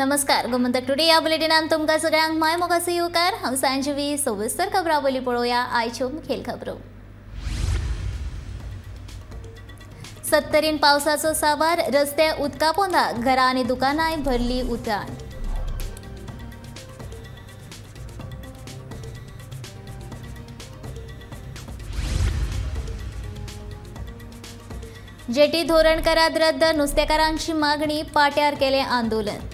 नमस्कार, गोमंतक टुडे या बुलेटिनान तुमकां सगळ्यांक माय मोगासी येवकार। हांव सांजवी सविस्तर खबरां पयलीं पळोवया आयच्यो मुखेल खबरो। 70 पावसाचो साबार, रस्ते उदका पोंदा, घरां आनी दुकानांय भरली उदकान। जेटी धोरण करात रद्द, नुस्तेकारांची मागणी, पाट्यार केले आंदोलन।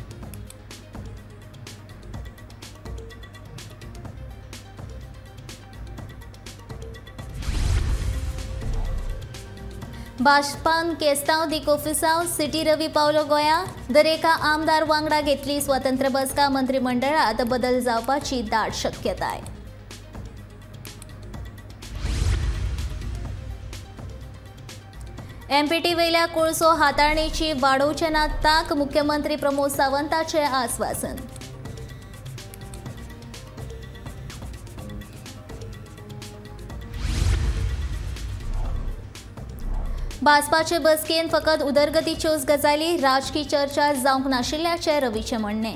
भाजपान केस्तांव दिकोफिसांव सिटी रवी पावलो गोंया, दरेका आमदार वांगडा घेतली स्वतंत्र बसका, मंत्रिमंडळात बदल जावपाची दाट शक्यताय। एमपीटी वयल्या कोळसो हाताळणेची वाडोवचे ना तांक, मुख्यमंत्री प्रमोद सावंताचे आस्वासन। भाजपाचे बसकेन फकत उदरगतीच्योच गजाली, राजकीय चर्चा जावंक नाशिल्ल्याचे रवीचे म्हणणे।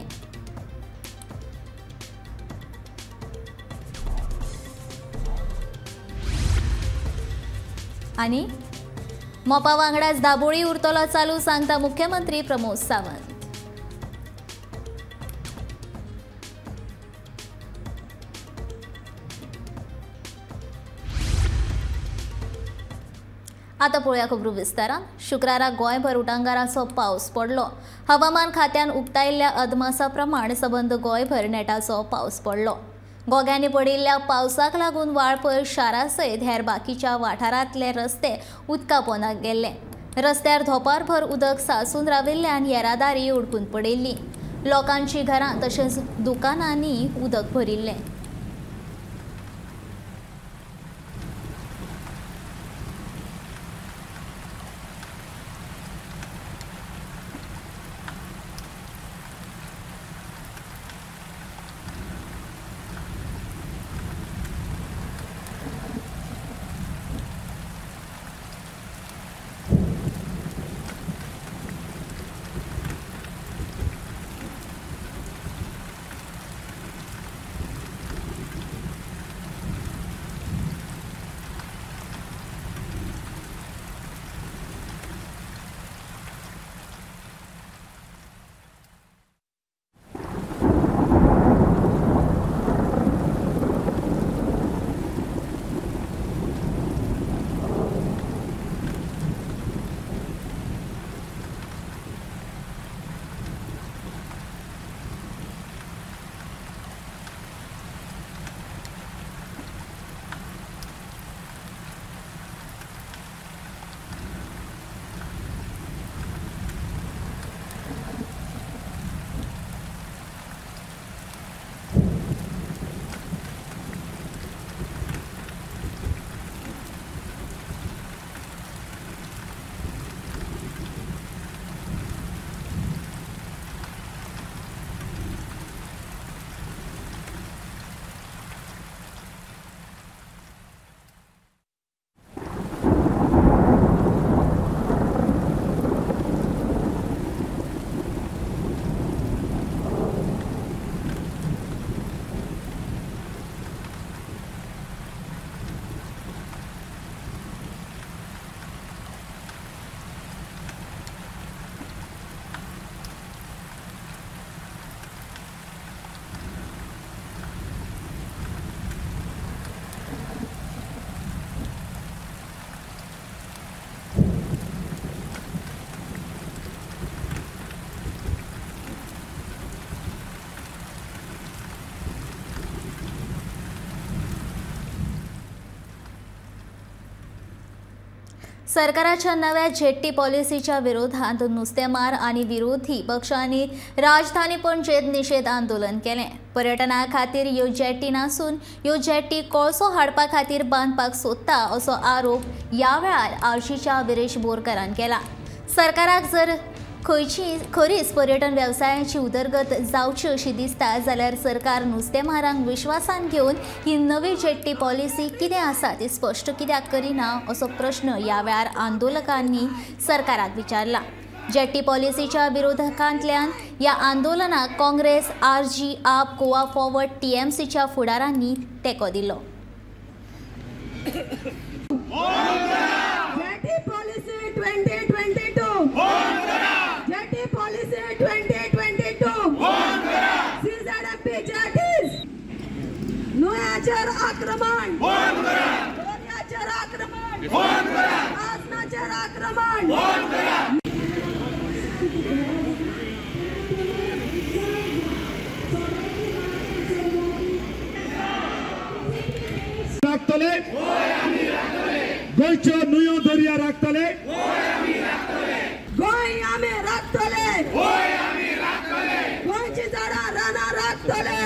आनी मोपा वांगडाच दाबोळी उरतलो चालू, सांगता मुख्यमंत्री प्रमोद सावंत। आता पळोवया खबरो विस्तारान। शुक्रारा गोंयभर उटंगाराचो पावस पडलो। हवामान खात्यान उक्तायिल्ल्या अदमासा प्रमाण सबंद गोंयभर नेटाचो पावस पडलो। गोग्यांनी पडिल्ल्या पावसाक लागून वाळपय शारा सयत हेर बाकीच्या वाठारांतले रस्ते उदका पोंदाक गेल्ले। रस्त्यार धोपारभर उदक सांचून राविल्ल्यान येरादारी उडकून पडिल्ली। लोकांची घरां तशेंच दुकानांनी उदक भरिल्लें। सरकाराच्या नव्या जेट्टी पॉलिसीच्या विरोधात नुस्तेमार आणि विरोधी पक्षांनी राजधानी पणजेत निषेध आंदोलन केले। पर्यटना खातीर ह्यो जेट्टी नासून ह्यो जेट्टी कोळसो हाडपा खातीर बांदपाक सोदता असो आरोप या वेळार आळशीच्या विरेश बोरकारान केला। सरकाराक जर खरीच पर्यटन व्यवसायाची उदरगत जावची अशी दिसता जाल्यार सरकार नुस्तेमारांक विश्वासान घेवन ही नवी जेट्टी पॉलिसी कितें आसा ती स्पष्ट कित्याक करिना असो प्रश्न या वेळार आंदोलकांनी सरकाराक विचारला। जेट्टी पॉलिसीच्या विरोधकांतल्यान या आंदोलनाक काँग्रेस, आरजी, आप, गोवा फॉरवर्ड, टीएमसीच्या फुडाऱ्यांनी तेंको दिलो. जेट्टी पॉलिसी 2022 जेट्टी पॉलिसी 2022 सीझेडपी जेट्टीज नुयाचेर आक्रमण दोरयाचेर आक्रमण आसनाचेर आक्रमण राखतले गोंयच्यो न्हंयो दर्या राखतले गोंय आमी राखतले गोंयची झाडां रानां राखतले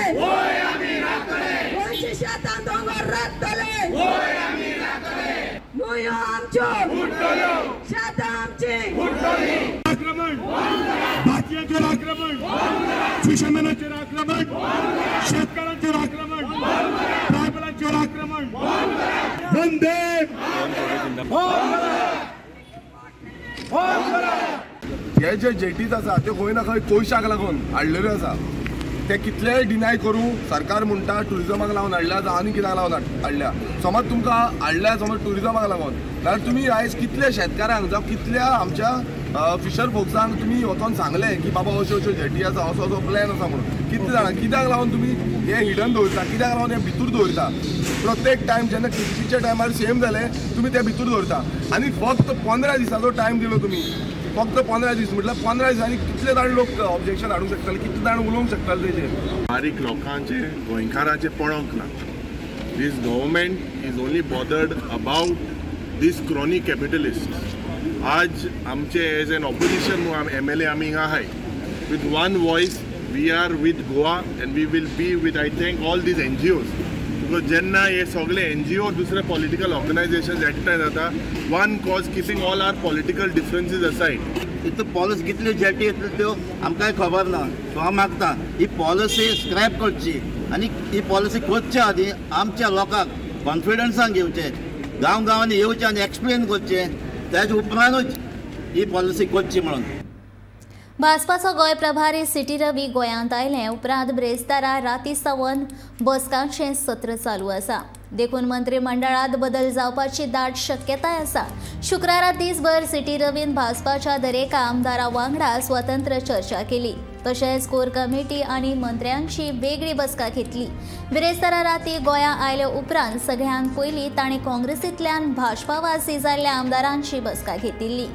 गोंयची शेतां दोंगर राखतले न्हंयो आमच्यो शेतां आमची आक्रमण भाजयाचेर आक्रमण फिशरमॅनाचेर आक्रमण शेतकारांचेर आक्रमण ट्रायबलांचेर आक्रमण वंदे हे जे जेटीज आसा ते खंय ना खंय कोयशाक लागून हाडलेल्यो आसा. ते कितलेय डिनाय करूं सरकार म्हणटा टुरिजमाक लागून हाडल्या जावं आनी कित्याक लागून हाडल्या. समज तुमकां हाडल्या समज टुरिजमाक लागून जाल्यार तुमी आयज कितल्या शेतकारांक जावं कितल्या आमच्या फिशर फोक्सांक तुमी वचोन सांगलें की बाबा अश्यो अश्यो जेटी आसा असो असो प्लॅन आसा म्हणून. कितले जाणां कित्याक लागून तुमी हे हिडन दवरता, कित्याक लागून हे भितूर दवरता. प्रत्येक टायम जेन्ना टिकेटीच्या टायमार सेम जालें तुमी ते भितूर दवरता आनी फक्त 15 दिसाचो टायम दिलो तुमी. फक्त 15 दीस म्हटल्यार 15 दिसांनी कितले जाण लोक ऑब्जेक्शन हाडूंक शकताले, कितले जाण उलोवंक शकताले तेजेर. बारीक लोकांचे गोंयकारांचे पळोवंक ना. These government is only bothered about these chronic capitalist. आज आमचे एज एन ऑपोजिशन MLA आमी हिंगा आहाय with one voice. We are with Goa and we will be with I think all these NGOs. Because जेन्ना हे सगळे NGO दुसरे political organisation एकठांय जाता one cause keeping all our political differences aside. इतलो पॉलिसी कितल्यो जेटी येतल्यो त्यो आमकां खबर ना. सो हांव मागता ही पॉलिसी स्क्रॅप करची आनी ही पॉलिसी करचे आदी आमच्या लोकांक कॉन्फिडन्सान घेवचे, गांवांनी येवचे आनी एक्सप्लेन करचे, त्याच उपरांतूच ही पॉलिसी करची म्हणून. भाजपाचो गोंय प्रभारी सिटी रवी गोंयांत आयले उपरांत ब्रेस्तारा राती सावन बसकांचें सत्र चालू आसा. देखून मंत्रिमंडळात बदल जावपाची दाट शक्यताय आसा. शुक्रारा दीसभर सिटी रवीन भाजपाच्या दरेका आमदारा वांगडा स्वतंत्र चर्चा केली. तशेंच कोर कमिटी आनी मंत्र्यांची वेगळी बसका घेतली. बिरेस्तारा राती गोंया आयले उपरांत सगळ्यांत पयलीं ताणें काँग्रेसींतल्यान भाजपावासी जाल्ल्या आमदारांची बसका घेतिल्ली.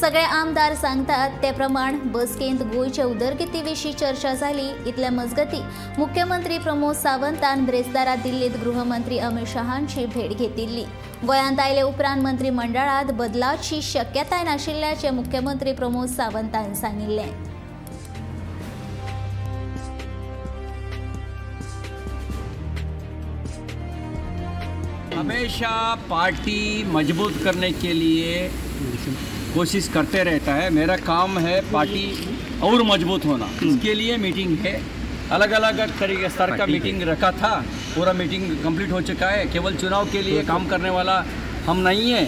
सगळे आमदार सांगतात ते प्रमाण बसकेंत गोंयचे उदरगती विशीं चर्चा जाली. इतले मजगतीं मुख्यमंत्री प्रमोद सावंतान बिरेस्तारा दिल्लीत गृहमंत्री अमित शहांची भेट घेतिल्ली. गोंयांत आयले उपरांत मंत्रिमंडळात बदलाची शक्यताय नाशिल्ल्याचें मुख्यमंत्री प्रमोद सावंतान सांगिल्लें. हमेशा पार्टी मजबूत करने के लिए कोशिश करते रहता है. मेरा काम है पार्टी और मजबूत होना. इसके लिए मीटिंग है, अलग अलग तरीके स्तर का मीटिंग रखा था. पूरा मीटिंग कंप्लीट हो चुका है. केवल चुनाव के लिए काम करने वाला हम नहीं है.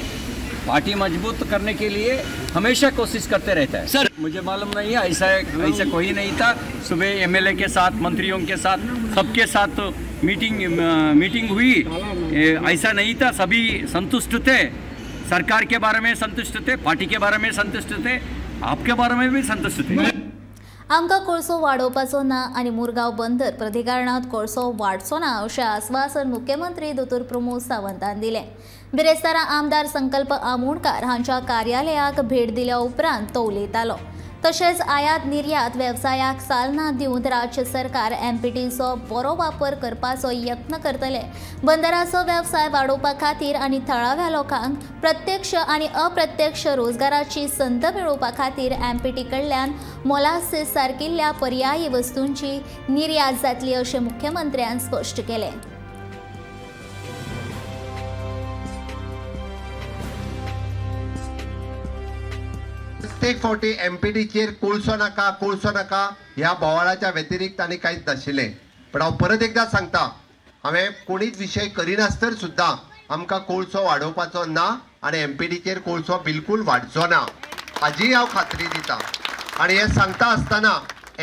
पार्टी मजबूत करने के लिए हमेशा कोशिश करते रहता है. सर मुझे मालूम नहीं है, ऐसा कोई नहीं था. सुबह MLA के साथ, मंत्रियों के साथ, सबके साथ मीटिंग हुई. ऐसा नहीं था. सभी संतुष्ट थे. सरकार के बारे में संतुष्ट थे, पार्टी के बारे में संतुष्ट थे, आपके बारे में भी संतुष्ट थे. आमकां कोळसो वाडोवपाचो ना आनी मुरगांव बंदर प्राधिकरणात कोळसो वाडचो ना अशें आस्वासन मुख्यमंत्री दोतोर प्रमोद सावंतान दिलें. बिरेस्तारा आमदार संकल्प आमोणकार हांच्या कार्यालयाक भेट दिल्या उपरांत तो उलयतालो. तशेंच आयात निर्यात वेवसायाक चालना दिवंक राज्य सरकार MPTचो बरो वापर करपाचो यत्न करतले. बंदराचो वेवसाय वाडोवपा खातीर आनी थळाव्या लोकांक प्रत्यक्ष आनी अप्रत्यक्ष रोजगाराची संद मेळोवपा खातीर MPT कडल्यान मोलासीस सारकिल्ल्या पर्यायी वस्तूंची निर्यात जातली अशें मुख्यमंत्र्यान स्पश्ट केलें. प्रत्येक फावटी MPTचेर कोळसो नाका ह्या बोवाळाच्या व्यतिरिक्त आनी कांयच नाशिल्लें. पण हांव परत एकदा सांगता, हांवें कोणीच विशय करिनासतर सुद्दां आमकां कोळसो वाडोवपाचो ना आनी MPTचेर कोळसो बिलकूल वाडचो ना. हाजी हांव खात्री दिता आनी हे सांगता आसतना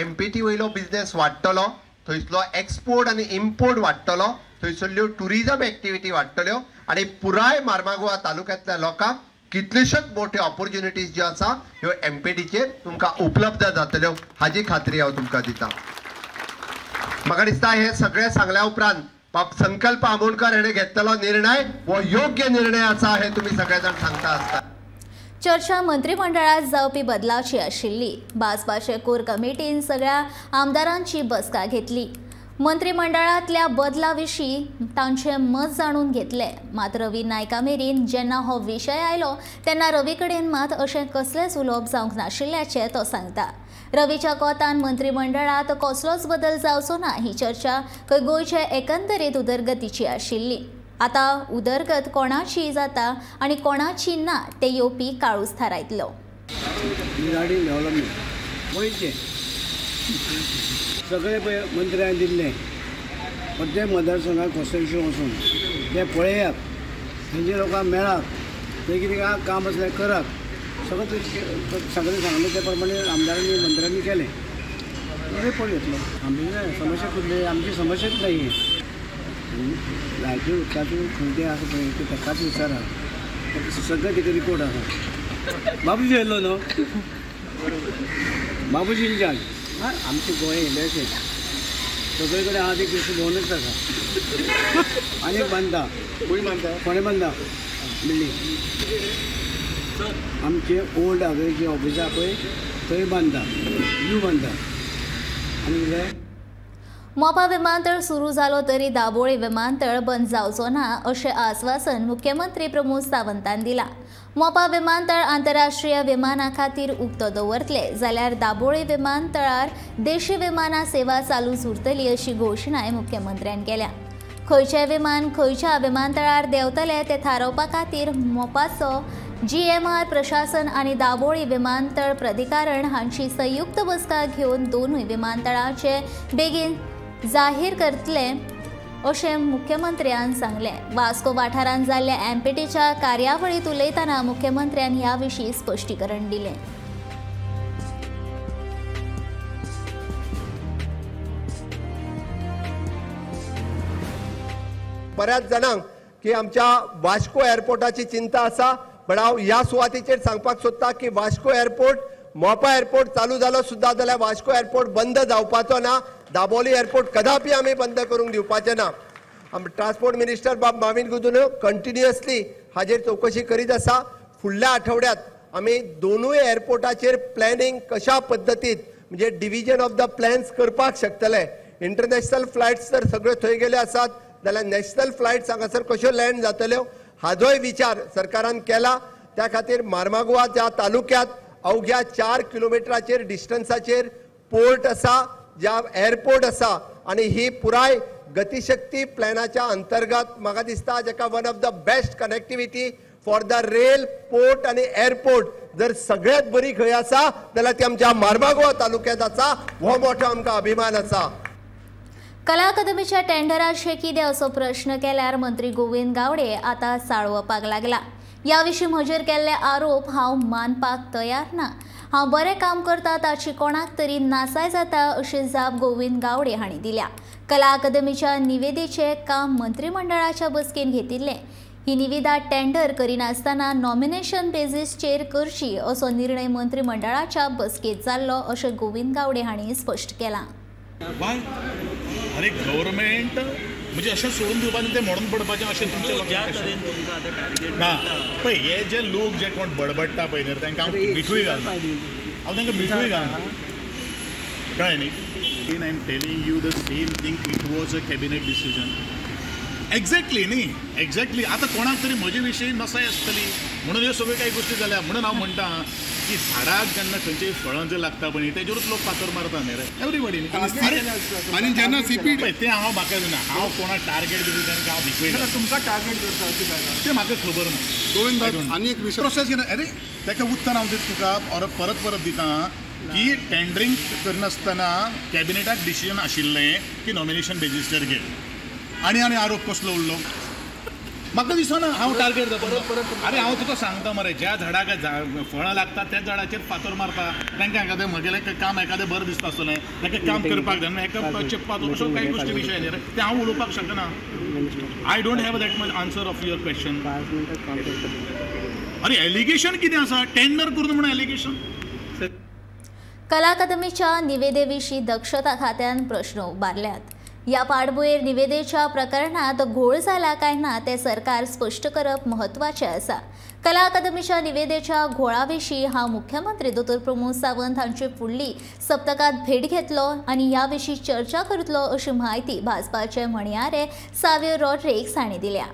MPT वयलो बिझनेस वाडटलो, थंयसलो एक्सपोर्ट आनी इम्पोर्ट वाडटलो, थंयसरल्यो टुरिजम एक्टिविटी वाडटल्यो आनी पुराय मार्मागुआ तालुक्यांतल्या लोकांक कितल्योश्योच मोठ्यो ऑपॉर्च्युनिटीज ज्यो आसा ह्यो MPTचेर तुमकां उपलब्ध जातल्यो हाजी खात्री हांव तुमकां दिता. म्हाका दिसता हे सगळें सांगल्या उपरांत बाब संकल्प आमोणकर हाणें घेतलेलो निर्णय हो योग्य निर्णय आसा हे तुमी सगळे जाण सांगता आसता. चर्चा मंत्रिमंडळात जावपी बदलाची आशिल्ली. भाजपाचे कोर कमिटीन सगळ्या आमदारांची बसका घेतली. मंत्रिमंडळातल्या बदला विशीं तांचे मत जाणून घेतले. मात रवी नायका मेरेन जेन्ना हो विशय आयलो तेन्ना रवी कडेन मात अशें कसलेंच उलोवप जावंक नाशिल्ल्याचें तो सांगता. रवीच्या कोतान मंत्रिमंडळात कसलोच बदल जावचो ना ही चर्चा गोंयचे एकंदरीत उदरगतीची आशिल्ली. आता उदरगत कोणाची जाता आनी कोणाची ना ते येवपी काळूच थारायतलो. सगळे मंत्र्यांनी दिल्ले प्रत्येक मतदारसंघात कॉन्स्टिट्युशन वचून ते पळयात, तेंचे लोकांक मेळात, ते कितें काम असलें करात, सगळें सांगलें त्या प्रमाणे आमदारांनी मंत्र्यांनी केलें. बरें पळय येतलो. आमची समस्या कुठली आमची समस्याच नाही आहे. लायटी उदकाची खंयचे आसा पळय ते ताकाच विचारा. सगळें तिका रिपोर्ट आसा. बाबूजी येयल्लो न्हू, बाबूजी इंचार्ज. आमचे गोंय येयले अशें सगळे कडेन आहा ती कृषी भवनूच आसा आनी बांदता. कोणें बांदता बिल्डींग आमचे ओल्ड हांवें जी ऑफिसां पळय थंय बांदता, न्यू बांदता. आनी कितें मोपा विमानतळ सुरू जालो तरी दाबोळी विमानतळ बंद जावचो ना अशें आश्वासन मुख्यमंत्री प्रमोद सावंतान दिलां. मोपा विमानतळ आंतरराष्ट्रीय विमाना खातीर उक्तो दवरतले जाल्यार दाबोळी विमानतळार देशी विमाना सेवा चालूच उरतली अशी घोशणाय मुख्यमंत्र्यान केल्या. खंयचें विमान खंयच्या विमानतळार देंवतले ते थारावपा खातीर मोपाचो GMR प्रशासन आनी दाबोळी विमानतळ प्राधिकरण हांची संयुक्त बसका घेवन दोनूय विमानतळांचे बेगीन जाहीर करतले अशें मुख्यमंत्र्यान सांगलें. वास्को वाठारांत जाल्ल्या MPTच्या कार्यावळीत उलयतना मुख्यमंत्र्यान ह्या विशीं स्पश्टीकरण दिलें. बऱ्याच जाणांक की आमच्या वास्को एअरपोर्टाची चिंता आसा, पण हांव ह्या सुवातेचेर सांगपाक सोदता की वास्को एअरपोर्ट मोपा एअरपोर्ट चालू जालो सुद्दां जाल्यार वास्को एअरपोर्ट बंद जावपाचो ना. दाबोली एअरपोर्ट कदापि आमी बंद करूंक दिवपाचें ना. ट्रान्सपोर्ट मिनिस्टर बाब माविन गुदून कंटिन्युअसली हाजेर चौकशी करीत आसा. फुडल्या आठवड्यात आमी दोनूय एअरपोर्टाचेर प्लॅनिंग कशा पद्दतीत म्हणजे डिव्हिजन ऑफ द प्लॅन्स करपाक शकतले. इंटरनॅशनल फ्लायट्स जर सगळ्यो थंय गेले आसात जाल्यार नॅशनल फ्लायट्स हांगासर कश्यो लँड जातल्यो हाजोय विचार सरकारान केला. त्या खातीर मार्मागुआ ज्या तालुक्यात अवघ्या 4 किलोमिटराचेर डिस्टन्साचेर पोर्ट आसा, ज्या एअरपोर्ट आसा आनी ही पुराय गतिशक्ती प्लॅनाच्या अंतर्गत म्हाका दिसता जेका one of the best connectivity for the rail port आनी एअरपोर्ट जर सगळ्यात बरी खंय आसा जाल्यार ती आमच्या मार्मागुआ तालुक्यांत आसा. हो मोठो आमकां अभिमान आसा. कला अकादमीच्या टेंडराचें कितें असो प्रश्न केल्यार मंत्री गोविंद गावडे आतां साळोवपाक लागला. ह्या विशीं म्हजेर केल्ले आरोप हांव मानपाक तयार ना. हांव बरें काम करता ताची कोणाक तरी नासाय जाता अशी जाप गोविंद गावडे हांणी दिल्या. कला अकादमीच्या निविदेचें काम मंत्रिमंडळाच्या बसकेन घेतिल्लें. ही निविदा टेंडर करिनासतना नॉमिनेशन बेसिसचेर करची असो निर्णय मंत्रिमंडळाच्या बसकेत जाल्लो अशें गोविंद गावडे हांणी स्पश्ट केलां. अरे गव्हर्मेंट म्हणजे अशें सोडून दिवपाचें तें मोडून पडपाचें अशें तुमचें ना पळय. हे जे लोक जे कोण बडबडटा पळय न्ही तांकां हांव मिठूय घालना. हांव तांकां मिठूय घालना कळ्ळें न्ही. I am telling you the same thing it was a cabinet decision. Exactly न्ही एक्झॅक्टली. आतां कोणाक तरी म्हजे विशीं नसाय आसतली म्हणून ह्यो सगळ्यो काही गोश्टी जाल्या. म्हणून हांव म्हणटा की झाडाक जेन्ना खंयचीय फळां जर लागता पळय तेजेरूच लोक फातर मारता न्ही रे एवरीबडी. आनी जेन्ना CP पळय तें हांव म्हाका ना हांव कोणाक टार्गेट दिता तेंकां हांव भिकयना. तुमकां टार्गेट करता तें म्हाका खबर ना. गोविंद आनी एक विशय प्रोसेस अरे ताका उत्तर हांव दिता तुका परत परत दिता की टेंडरींग करनासतना कॅबिनेटाक डिसिजन आशिल्लें की नॉमिनेशन बेजिसचेर घे. आनी आरोप कसलो उरलो. म्हाका दिसना हांव टार्गेट परत अरे हांव तुका सांगता मरे ज्या झाडाक फळां लागतात त्या झाडाचेर फातर मारता तांकां एखादें म्हगेलें काम एखादें बरें दिसता आसतलें तांकां काम करपाक जाय हेका चिपपाचो अश्यो कांय गोश्टी विशय न्ही रे ते हांव उलोवपाक शकना I don't have that much answer of your question अरे एलिगेशन कितें आसा टेंडर करून म्हणून एलिगेशन कला अकादमीच्या निविदेविशीं दक्षता खात्यान प्रश्न उबारल्यात या पाठबुयेर निविदेच्या प्रकरणात घोळ जाला काय ना ते सरकार स्पश्ट करप महत्वाचें आसा कला अकादमीच्या निविदेच्या घोळाविशीं हांव मुख्यमंत्री दोतोर प्रमोद सावंत हांची फुडली सप्तकात भेट घेतलो आनी ह्या विशीं चर्चा करतलो अशी माहिती भाजपाचे म्हणयारे सावियर रॉड्रिग्स हांणी दिल्या.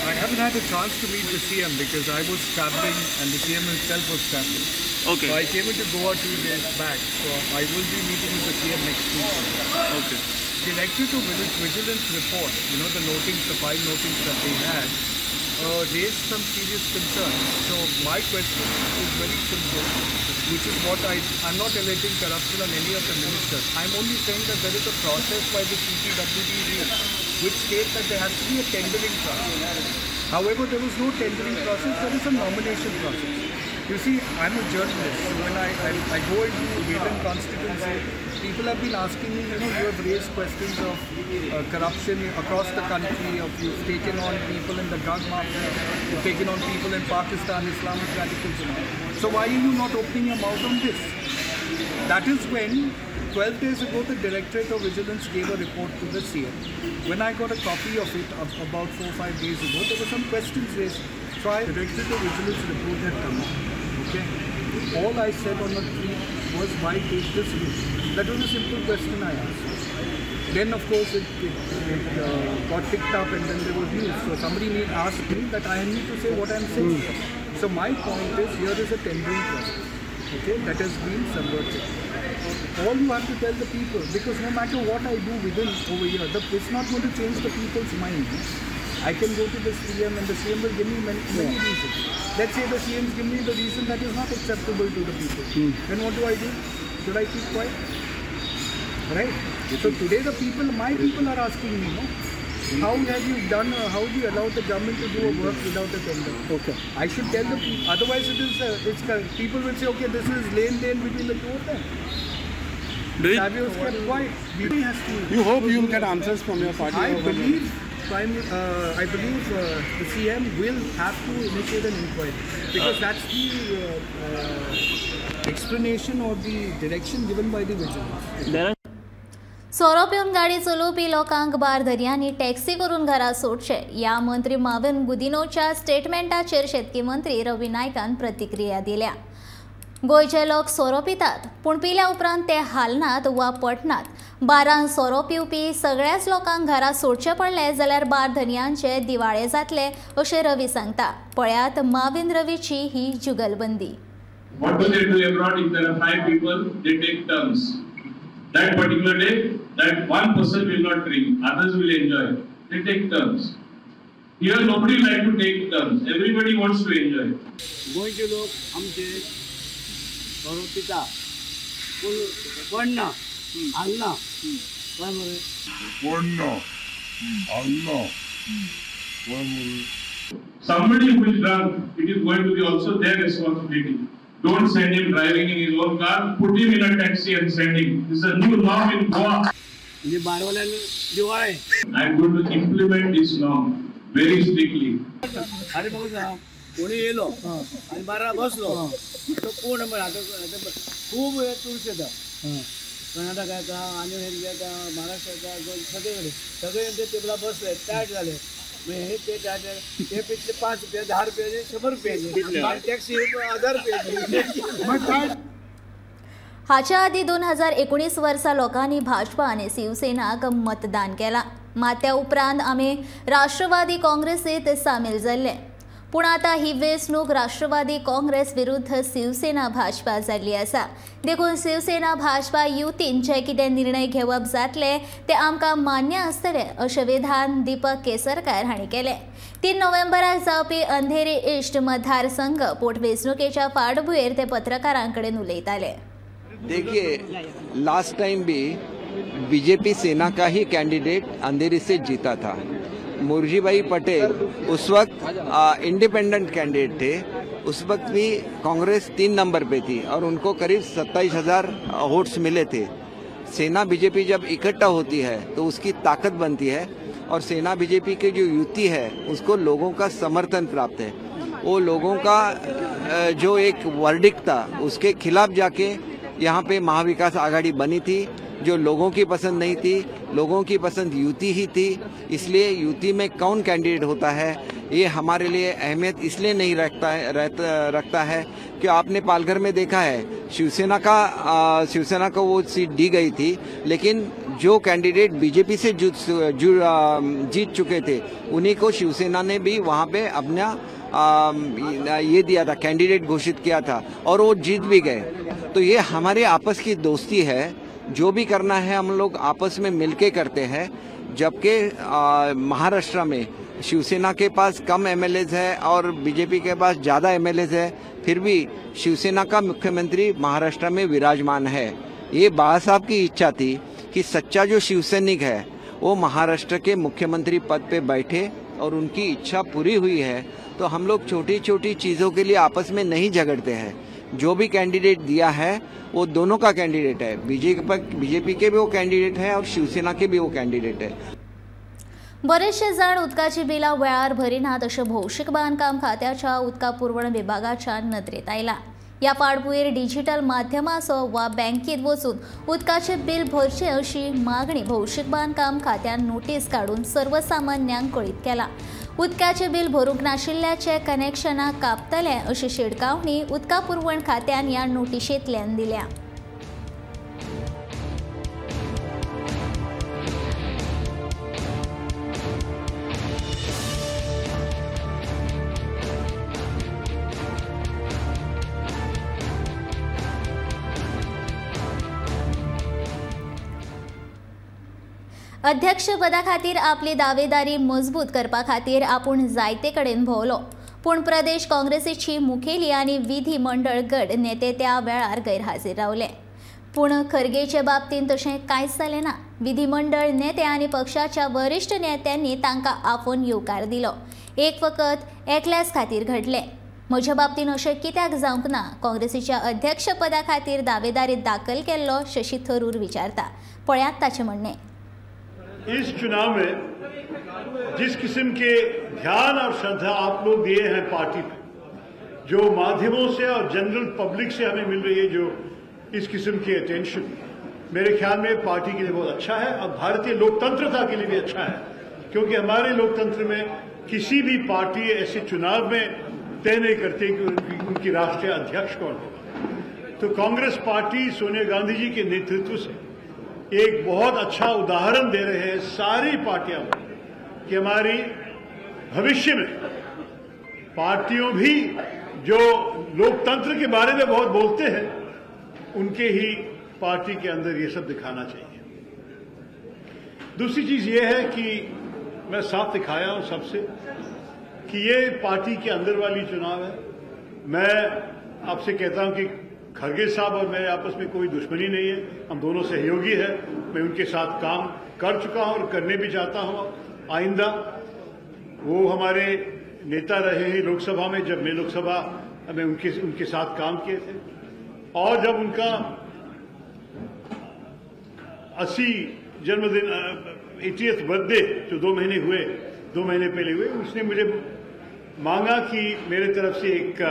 I haven't had a chance to meet the CM because I was traveling and the CM himself was traveling. Okay. So I came into Goa 2 days back. So I will be meeting with the CM next week. Okay. Director to Vigilance report, you know, the notings, the 5 notings that they had, raised some serious concerns. So my question is very simple, which is what I'm not alleging corruption on any of the ministers. I'm only saying that there is a process by the CPWD rules which states that there has to be a tendering process. However, there was no tendering process, there is a nomination process. You see, I'm a journalist, so when I go into Wayland constituency, people have been asking me, you know, you have raised questions of corruption across the country, you've taken on people in the drug mafia, you've taken on people in Pakistan, Islamic radicals and all. So why are you not opening your mouth on this? That is when 12 days ago, the Directorate of Vigilance gave a report to the CM. When I got a copy of it about 4-5 days ago, there were some questions raised. So the Directorate of Vigilance report had come out. Okay. All I said on the tweet was, why take this route? That was a simple question I asked. Then, of course, it got picked up and then there was news. So somebody asked me that I need to say what I'm saying. So my point is, here is a tendering process. Okay, that has been subverted. All you have to tell the people, because no matter what I do within over here, it's not going to change the people's mind. I can go to the CM and the CM will give me many reasons. Let's say the CM give me the reason that is not acceptable to the people. Then what do? Should I keep quiet? Right? So today the people, my people are asking me, no? How have you done, how do you allow the government to do a work without a tender? Okay. I should tell the people, otherwise people will say, okay, this is lane between the two of them. Savios kept quiet. You hope you will get answers from your party? I believe the CM will have to initiate an inquiry because that's the explanation or the direction given by the vigilance. सोरो पिवन गाडी चलोवपी लोकांक बार दर्यांनी taxi करून घरा सोडचे या मंत्री माविन गुदिनोच्या स्टेटमेंटाचेर शेतकी मंत्री रवी नायकान प्रतिक्रिया दिल्या. गोंयचे लोक सोरो पितात पूण पिल्या उपरांत ते हालनात वा पडनात. बारान सोरो पिवपी सगळ्याच लोकांक घरा सोडचे पडले जाल्यार बार धन्यांचे दिवाळे जातले अशें रवी सांगता. पळयात माविन रवीची ही जुगलबंदी. What do they do abroad if there are 5 people? They take turns. That particular day, that one person will not drink, others will enjoy. They take turns. Here nobody like to take turns. Everybody wants to enjoy. गोंयचे लोक आमचे सोरो पिता पूण पडना हालना काय मरे पडना हालना काय मरे. Somebody who is drunk, it is going to be also their responsibility. Don't send him driving in his own car. Put him in a taxi and send him. This is a new law in Goa. म्हणजे बारवाल्यान दिवाळे. I am going to implement this law very strictly. अरे बघ कोणी yellow आणि बारा बसलो तो कोण आता खूप टुरिस्ट येतात. कर्नाटक येता आनी येता महाराष्ट्र येता सगळे ते टेबला बसले टायट झाले. ते पिछले 5 रुपये 10 रुपये 100 रुपये टॅक्सी 1000 रुपये. हाच्या आदी 2019 वर्सा लोकांनी भाजपा आनी शिवसेनाक मतदान केला. मात त्या उपरांत आमी राष्ट्रवादी काँग्रेसीत सामील जाल्ले. पूण आतां ही वेंचणूक राष्ट्रवादी काँग्रेस विरुद्ध शिवसेना भाजपा जाल्ली आसा. देखून शिवसेना भाजपा युतीन जे कितें निर्णय घेवप जातले ते आमकां मान्य आसतले अशें विधान दीपक केसरकार हांणी केलें. 3 नोव्हेंबराक जावपी अंधेरी इश्ट मतदारसंघ पोटवेंचणुकेच्या फाटभुंयेर ते पत्रकारां कडेन उलयताले. देखिए, लास्ट टाइम भी बीजेपी सेना का ही कैंडिडेट अंधेरी से जीता था मुर्जीभाई पटेल उस वक्त इंडिपेंडेंट कैंडिडेट थे, उस वक्त भी कांग्रेस 3 नंबर पे थी और उनको करीब 27,000 वोट्स मिले थे। सेना बीजेपी जब इकट्ठा होती है तो उसकी ताकत बनती है और सेना बीजेपी की जो युति है उसको लोगों का समर्थन प्राप्त है। वो लोगों का जो एक वर्डिक्ट था उसके खिलाफ जाके यहाँ पे महाविकास आघाड़ी बनी थी, जो लोगों की पसंद नहीं थी, लोगों की पसंद युति ही थी। इसलिए युति में कौन कैंडिडेट होता है ये हमारे लिए अहमियत इसलिए नहीं रखता है कि आपने पालघर में देखा है शिवसेना को वो सीट दी गई थी, लेकिन जो कैंडिडेट बीजेपी से जीत चुके थे उन्हीं को शिवसेना ने भी वहाँ पे अपना ये दिया था, कैंडिडेट घोषित किया था और वो जीत भी गए। तो ये हमारे आपस की दोस्ती है, जो भी करना है हम लोग आपस में मिलके करते हैं। जबकि महाराष्ट्र में शिवसेना के पास कम एमएलएज है और बीजेपी के पास ज़्यादा एमएलएज है, फिर भी शिवसेना का मुख्यमंत्री महाराष्ट्र में विराजमान है। ये बाबा साहब की इच्छा थी कि सच्चा जो शिवसैनिक है वो महाराष्ट्र के मुख्यमंत्री पद पे बैठे और उनकी इच्छा पूरी हुई है। तो हम लोग छोटी छोटी चीज़ों के लिए आपस में नहीं झगड़ते हैं। जो भी कैंडिडेट दिया है वो दोनों का कैंडिडेट है, बीजेपी के भी वो कैंडिडेट है और शिवसेना के भी वो कैंडिडेट है। बरेचसे जण उदकाची बिला वेळार भरिनात अशें भौशीक बांदकाम खात्याच्या उदका पुरवण विभागाच्या नदरेत आयला। या फाटभुंयेर डिजिटल माध्यमाचो वा बँकेत वचून उदकाचे बिल भरचे अशी मागणी भौशीक बांदकाम खात्यान नोटीस काढून सर्वसामान्यांक कळीत केला। उदकाचे बिल भरूंक नाशिल्ल्याचे कनेक्शनां कापतले अशी शिडकावणी उदका पुरवण खात्यान ह्या नोटिशेंतल्यान दिल्या। अध्यक्ष पदा खातीर आपली दावेदारी मजबूत करपा खातीर आपूण जायते कडेन भोंवलो, पूण प्रदेश काँग्रेसीची मुखेली आनी विधी मंडळ गट नेते त्या वेळार गैरहाजीर रावले। पूण खरगेचे बाबतींत तशें कांयच जालें ना। विधिमंडळ नेते आनी पक्षाच्या वरिष्ठ नेत्यांनी तांकां आफोवन येवकार दिलो। एक फकत एकल्याच खातीर घडलें। म्हज्या बाबतींत अशें कित्याक जावंक ना? काँग्रेसीच्या अध्यक्ष पदा खातीर दावेदारी दाखल केल्लो शशी थरूर विचारता। पळयात ताचें म्हणणें। इस चुनाव में जिस किस्म के ध्यान और श्रद्धा आप लोग दिए हैं पार्टी पे, जो माध्यमों से और जनरल पब्लिक से हमें मिल रही है जो इस किस्म की अटेंशन, मेरे ख्याल में पार्टी के लिए बहुत अच्छा है और भारतीय लोकतंत्रता के लिए भी अच्छा है, क्योंकि हमारे लोकतंत्र में किसी भी पार्टी ऐसे चुनाव में तय नहीं करती कि उनकी राष्ट्रीय अध्यक्ष कौन होगा। तो कांग्रेस पार्टी सोनिया गांधी जी के नेतृत्व से एक बहुत अच्छा उदाहरण दे रहे हैं सारी पार्टियां कि हमारी भविष्य में पार्टियों भी जो लोकतंत्र के बारे में बहुत बोलते हैं उनके ही पार्टी के अंदर ये सब दिखाना चाहिए। दूसरी चीज ये है कि मैं साफ दिखाया हूं सबसे कि ये पार्टी के अंदर वाली चुनाव है। मैं आपसे कहता हूं कि खरगे साहब और मेरे आपस में कोई दुश्मनी नहीं है, हम दोनों सहयोगी हैं। मैं उनके साथ काम कर चुका हूं और करने भी चाहता हूं आइंदा। वो हमारे नेता रहे हैं लोकसभा में, जब मैं लोकसभा में उनके साथ काम किए थे, और जब उनका 80 जन्मदिन 80th बर्थडे जो 2 महीने पहले हुए, उसने मुझे मांगा कि मेरे तरफ से एक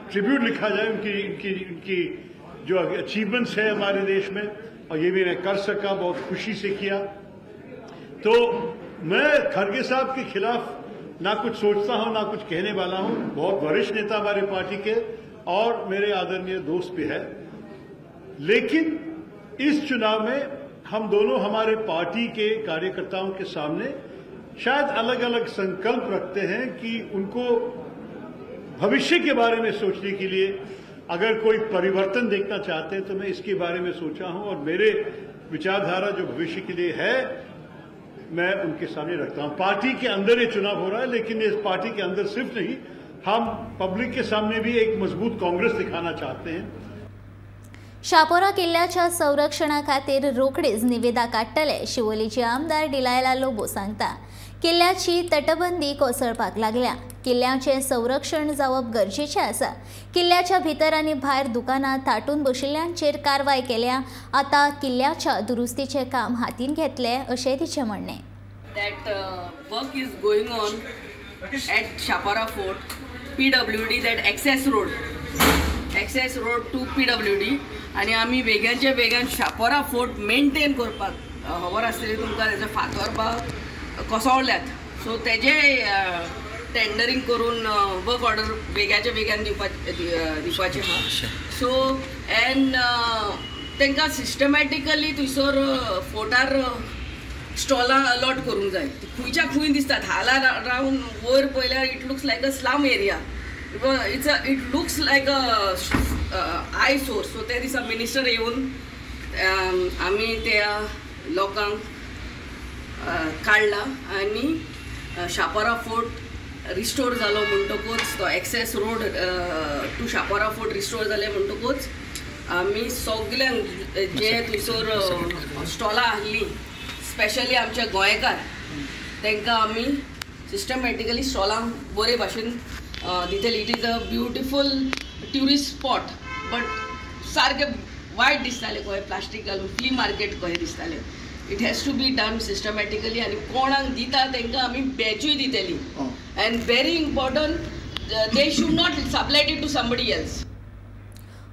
ट्रिब्यूट लिखा जाए उनकी जो अचीवमेंट्स है हमारे देश में, और ये भी मैं कर सका, बहुत खुशी से किया। तो मैं खरगे साहब के खिलाफ ना कुछ सोचता हूं ना कुछ कहने वाला हूं। बहुत वरिष्ठ नेता हमारे पार्टी के और मेरे आदरणीय दोस्त भी है, लेकिन इस चुनाव में हम दोनों हमारे पार्टी के कार्यकर्ताओं के सामने शायद अलग अलग संकल्प रखते हैं कि उनको भविष्य के बारे में सोचने के लिए अगर कोई परिवर्तन देखना चाहते हैं तो मैं इसके बारे में सोचा हूं, और मेरे विचारधारा जो भविष्य के लिए है मैं उनके सामने रखता हूं। पार्टी के अंदर ये चुनाव हो रहा है, लेकिन इस पार्टी के अंदर सिर्फ नहीं, हम पब्लिक के सामने भी एक मजबूत कांग्रेस दिखाना चाहते हैं। शापोरा किल्ल्याच्या संरक्षणा खातीर रोखडीच निविदा काडटले शिवोलीचे आमदार डिलायला लोबो सांगता। किल्ल्याची तटबंदी कोसळपाक लागल्या। किल्ल्याचे संरक्षण जावप गरजेचे आसा। किल्ल्याच्या भितर आनी भायर दुकानां ताटून बशिल्ल्यांचेर कारवाय केल्या। आता किल्ल्याच्या दुरुस्तीचे काम हातीन घेतले अशें तिचें म्हणणें। That work is going on at Shapara Fort, PWD, that access road to PWD, आणि आमी वेगांचे वेगान शापोरा फोर्ट मेंटेन करपाक खबर आसतली तुमकां तेजो फातोरबा कोसळ्ळ्यात। सो तेजे टेंडरिंग करून वर्क ऑर्डर वेगाचे वेगान दिवपाचे आहा। सो एंड तांकां सिस्टमॅटिकली थंयसर फोर्टार स्टॉलां अलॉट करूंक जाय। खंयच्या खंय दिसतात हाला रावन वयर पळयल्यार it looks like a slum area, it looks like a I source. So त्या दिसा मिनिस्टर येवन आमी त्या लोकांक काडला आनी शापोरा फोर्ट रिस्टोर जालो म्हणटकूच तो access road to Chapora fort restore जाले म्हणटकूच आमी सगल्यांक जे थंयसर स्टॉलां आहलीं स्पेशली आमचे गोंयकार तांकां आमी सिस्टमॅटिकली स्टॉलांक बरे भाशेन दितली। It is a beautiful tourist spot, but सारके वायट दिसताले खंय प्लास्टीक घालून फ्ली मार्केट कशें दिसतालें। It has to be done systematically आनी कोणाक दिता तांकां आमी बॅचूय दितली। And very important, they should not sublet it to somebody else.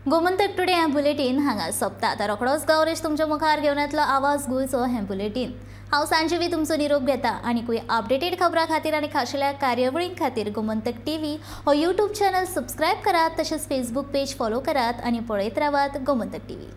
Gomantak today हें बुलेटीन हांगा सोंपता। आतां रोखडोच गौरेश तुमच्या मुखार घेवन येतलो आवाज गोंयचो हें बुलेटीन। हांव सांजवी तुमचो निरोप घेता आनीकूय अपडेटेड खबरां खातीर आनी खाशेल्या कार्यावळीं खातीर गोमंतक टीव्ही हो यूट्यूब चॅनल सबस्क्रायब करात, तशेंच फेसबूक पेज फॉलो करात आनी पळयत रावात गोमंतक टीव्ही।